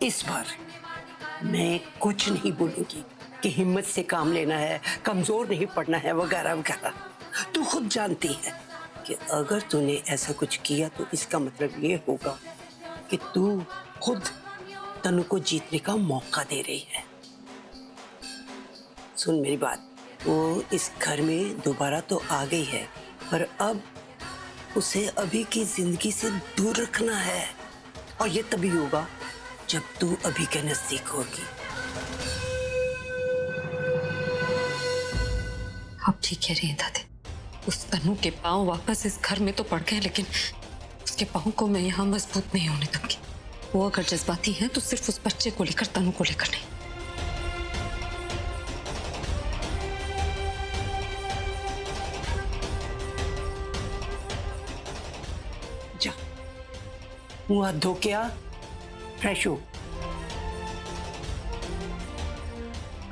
इस बार मैं कुछ नहीं बोलूंगी कि हिम्मत से काम लेना है, कमजोर नहीं पड़ना है, वगैरह वगैरह। तू खुद जानती है कि अगर तूने ऐसा कुछ किया तो इसका मतलब ये होगा कि तू खुद तनु को जीतने का मौका दे रही है। सुन मेरी बात, वो इस घर में दोबारा तो आ गई है, पर अब उसे अभी की जिंदगी से दूर रखना है, और ये तभी होगा जब तू अभी के नजदीक होगी। आप ठीक कह रही हैं दादी। उस तनु के पांव वापस इस घर में तो पड़ गए, लेकिन उसके पांव को मैं यहाँ मजबूत नहीं होने दूंगी। वो अगर जज्बाती है तो सिर्फ उस बच्चे को लेकर, तनु को लेकर नहीं। जा, मुंह हाथ धो के आ, फ्रेश हो।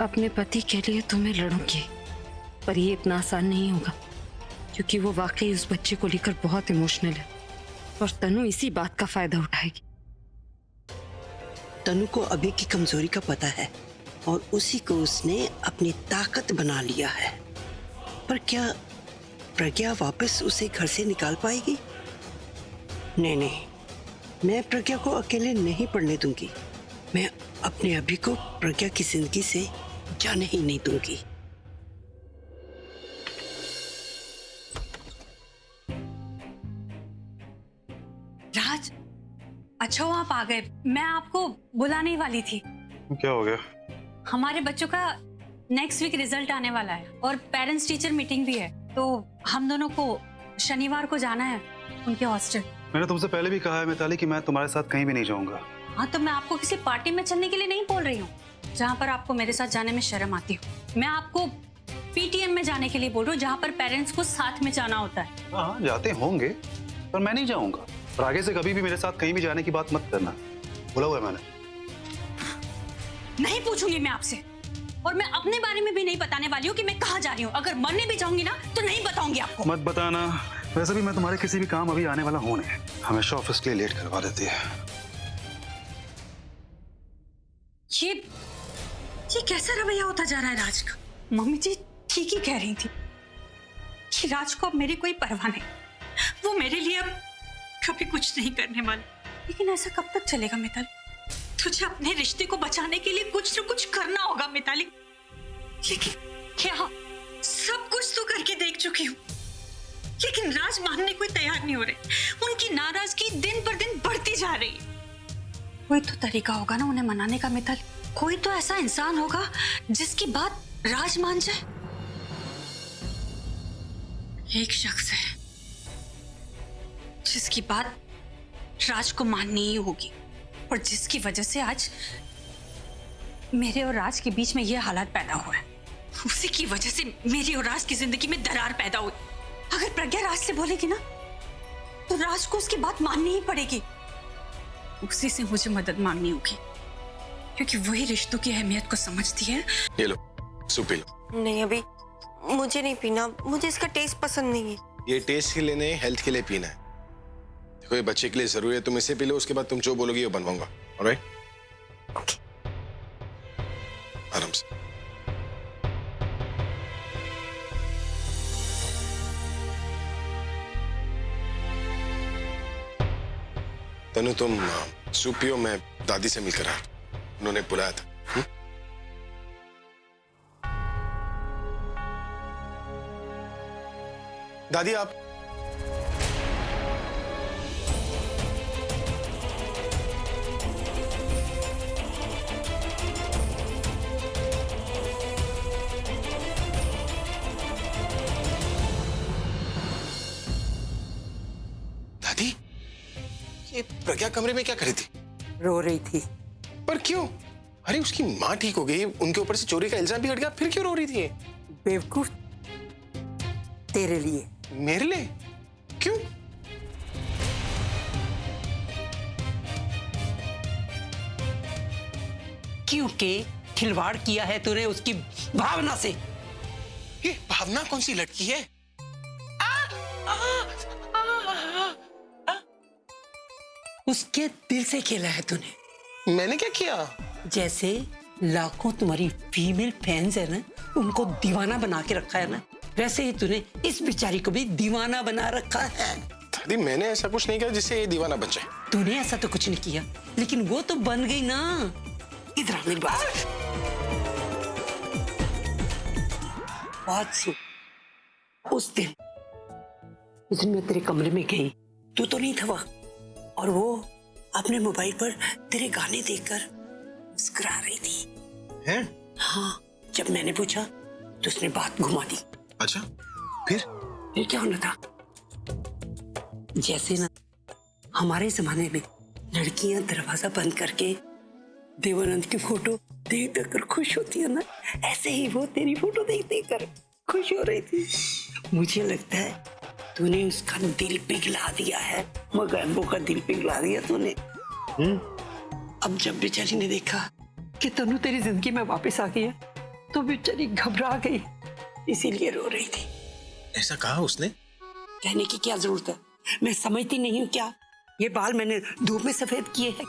अपने पति के लिए तो मैं लड़ूंगी, पर ये इतना आसान नहीं होगा, क्योंकि वो वाकई उस बच्चे को लेकर बहुत इमोशनल है और तनु इसी बात का फायदा उठाएगी। तनु को अभी की कमजोरी का पता है और उसी को उसने अपनी ताकत बना लिया है, पर क्या प्रज्ञा वापस उसे घर से निकाल पाएगी? नहीं नहीं, मैं प्रज्ञा को अकेले नहीं पड़ने दूंगी। मैं अपने अभी को प्रज्ञा की जिंदगी से जाने ही नहीं दूंगी। राज, अच्छा वो आप आ गए। मैं आपको बुलाने ही वाली थी। क्या हो गया? हमारे बच्चों का नेक्स्ट वीक रिजल्ट आने वाला है और पेरेंट्स टीचर मीटिंग भी है, तो हम दोनों को शनिवार को जाना है उनके हॉस्टल। मैंने तुमसे पहले भी कहा है मिताली कि मैं तुम्हारे साथ कहीं भी नहीं जाऊंगा। हाँ, तो मैं आपको किसी पार्टी में चलने के लिए नहीं बोल रही हूँ जहाँ पर आपको मेरे साथ जाने में शर्म आती हो। मैं आपको पीटीएम में जाने के लिए बोल रही हूँ, जहाँ पर पेरेंट्स को साथ में जाना होता है। हाँ, जाते होंगे, पर मैं नहीं जाऊंगा। और आगे से कभी भी मेरे साथ कहीं भी जाने की बात मत करना, बोला हुआ है मैंने। नहीं पूछूंगी मैं आपसे, और मैं अपने बारे में भी नहीं बताने वाली हूँ कि मैं कहाँ जा रही हूँ। अगर मरने भी जाऊंगी ना तो नहीं बताऊंगी आपको। मत बताना। वैसे भी मैं तुम्हारे किसी भी काम अभी आने वाला हूँ नहीं। हमेशा ऑफिस के लिए लेट करवा देती है। ये कैसा रवैया होता जा रहा है राज का? मम्मी जी ठीक ही कह रही थी कि राज को अब मेरी कोई परवाह नहीं, वो मेरे लिए अब कभी कुछ नहीं करने वाला। लेकिन ऐसा कब तक चलेगा मिताली? तुझे अपने रिश्ते को बचाने के लिए कुछ न कुछ करना होगा मिताली। लेकिन क्या? सब कुछ तो करके देख चुकी हूँ, लेकिन राज मानने को तैयार नहीं हो रहे। उनकी नाराजगी दिन पर दिन बढ़ती जा रही है। कोई तो तरीका होगा ना उन्हें मनाने का मिताली। कोई तो ऐसा इंसान होगा जिसकी बात राज मान जाए। एक शख्स है जिसकी बात राज को माननी ही होगी, और जिसकी वजह से आज मेरे और राज के बीच में यह हालात पैदा हुआ है। उसी की वजह से मेरी और राज की जिंदगी में दरार पैदा हुई। अगर प्रज्ञा राज से बोलेगी ना तो राज को उसकी बात माननी ही पड़ेगी। उसी से मुझे मदद मांगनी होगी, क्योंकि वही रिश्तों की अहमियत को समझती है। ये लो, सूप पी लो। नहीं, अभी मुझे नहीं पीना। मुझे इसका टेस्ट पसंद नहीं है। ये टेस्ट के लिए नहीं, हेल्थ के लिए पीना है। देखो ये बच्चे के लिए जरूरी है, तुम इसे पी लो, उसके बाद तुम जो बोलोगी वो बनवाऊंगा। ऑलराइट? आराम से। तनु तुम सूप पियो, मैं दादी से मिलकर आया, उन्होंने बुलाया था। दादी आप दादी, ये प्रज्ञा कमरे में क्या कर रही थी? रो रही थी। पर क्यों? अरे उसकी माँ ठीक हो गई, उनके ऊपर से चोरी का इल्जाम भी हट गया, फिर क्यों रो रही थी? बेवकूफ, तेरे लिए। मेरे लिए? क्यों? क्योंकि खिलवाड़ किया है तूने उसकी भावना से। ये भावना कौन सी लड़की है? उसके दिल से खेला है तूने। मैंने क्या किया? जैसे लाखों तुम्हारी फीमेल फैंस है ना, उनको दीवाना बना के रखा है ना, वैसे ही तूने इस बेचारी को भी दीवाना बना रखा है। दादी मैंने ऐसा कुछ नहीं किया जिससे ये दीवाना बन जाए। तूने ऐसा तो कुछ नहीं किया, लेकिन वो तो बन गई ना। इधर आ मेरी बात सुन। उस दिन मैं तेरे कमरे में गई, तू तो नहीं था वहां, और वो अपने मोबाइल पर तेरे गाने देखकर मुस्कुरा रही थी। हैं? हाँ, जब मैंने पूछा तो उसने बात घुमा दी। अच्छा, फिर क्या होना था? जैसे ना हमारे जमाने में लड़कियां दरवाजा बंद करके देवानंद की फोटो देख देख कर खुश होती है ना, ऐसे ही वो तेरी फोटो देख देख कर खुश हो रही थी। मुझे लगता है तूने उसका दिल पिघला दिया है, मगैम्बो का दिल पिघला दिया तूने। अब जब बेचारी ने देखा कि तनु तेरी जिंदगी में वापस आ गई है, तो बेचारी घबरा गई, इसीलिए रो रही थी। ऐसा कहा उसने? कहने की क्या जरूरत है, मैं समझती नहीं हूँ क्या? ये बाल मैंने धूप में सफेद किए हैं।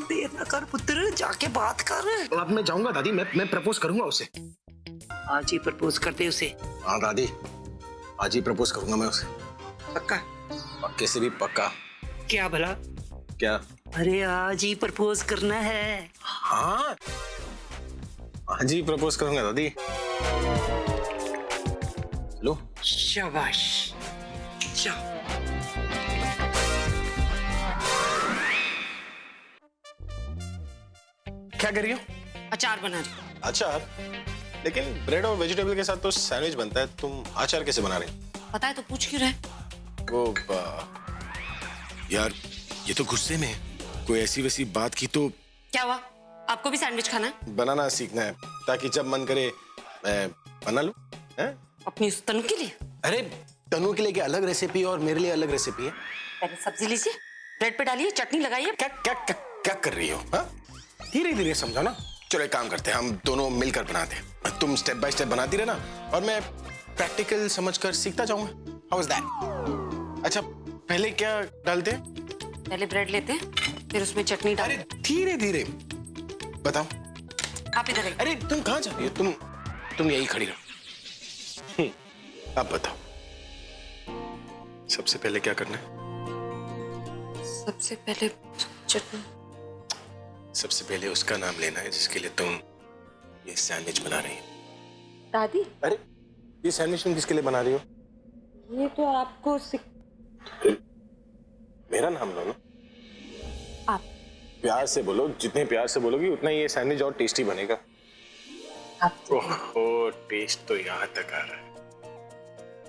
देर न कर पुत्र, जाके बात कर। अब मैं जाऊंगा दादी, मैं प्रपोज करूंगा उसे। आज ही प्रपोज करते उसे। हाँ दादी, आज ही प्रपोज करूंगा मैं उसे। पक्का? पक्के से भी पक्का। क्या भला? क्या? अरे आज ही प्रपोज करना है। हाँ, आज ही प्रपोज करूंगा दादी। लो। शाबाश, जाओ। क्या कर रही हो? अचार बना रही। अचार? लेकिन ब्रेड और वेजिटेबल के साथ तो सैंडविच बनता है, तुम अचार कैसे बना रही? पता है तो पूछ क्यों रहे? वो यार, ये तो गुस्से में है। कोई ऐसी वैसी बात की तो। क्या हुआ? आपको भी सैंडविच खाना है? बनाना सीखना है ताकि जब मन करे मैं बना लूं। हैं? अपनी उस तनु के लिए? अरे तनु के लिए क्या अलग रेसिपी और मेरे लिए अलग रेसिपी है? पहले सब्जी लीजिए, ब्रेड पे डालिए, चटनी लगाइए। क्या क्या क्या क्या कर रही हो? हाँ, धीरे धीरे समझो ना। चलो एक काम करते हैं, हम दोनों मिलकर बनाते हैं। तुम स्टेप बाय स्टेप बनाती रहना और मैं प्रैक्टिकल समझकर सीखता जाऊंगा। How is that? अच्छा, पहले क्या डालते हैं? पहले ब्रेड लेते हैं, फिर उसमें चटनी डाल। अरे धीरे धीरे बताओ। आप इधर आइए। अरे तुम कहाँ जा रही हो? तुम यही खड़ी रहो। अब बताओ, सबसे पहले क्या करना है? सबसे पहले चटनी। सबसे पहले उसका नाम लेना है जिसके लिए तुम ये सैंडविच बना रही हो। दादी, अरे ये सैंडविच तुम किसके लिए बना रही हो? ये तो आपको मेरा नाम लो ना। आप प्यार से बोलो, जितने प्यार से बोलोगी उतना ये सैंडविच और टेस्टी बनेगा। ओह, टेस्ट तो यहाँ तक आ रहा है।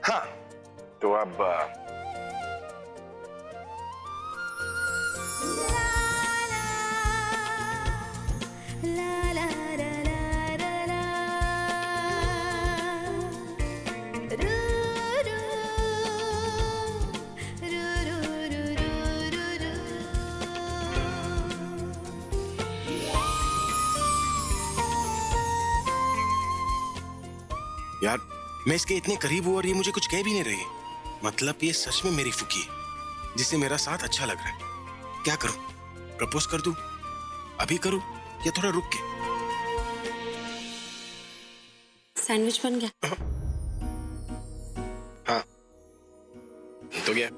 हाँ, तो अब यार, मैं इसके इतने करीब हूँ और ये मुझे कुछ कह भी नहीं रही। मतलब ये सच में मेरी फुकी है जिससे मेरा साथ अच्छा लग रहा है। क्या करूं? प्रपोज कर दूं? अभी करूं या थोड़ा रुक के? सैंडविच बन गया। हाँ, ये तो गया।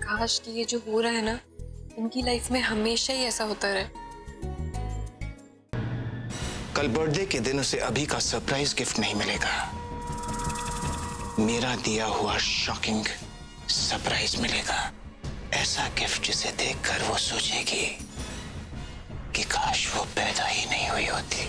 काश कि ये जो हो रहा है ना, इनकी लाइफ में हमेशा ही ऐसा होता रहे। कल बर्थडे के दिन उसे अभी का सरप्राइज गिफ्ट नहीं मिलेगा, मेरा दिया हुआ शॉकिंग सरप्राइज मिलेगा। ऐसा गिफ्ट जिसे देखकर वो सोचेगी कि काश वो पैदा ही नहीं हुई होती।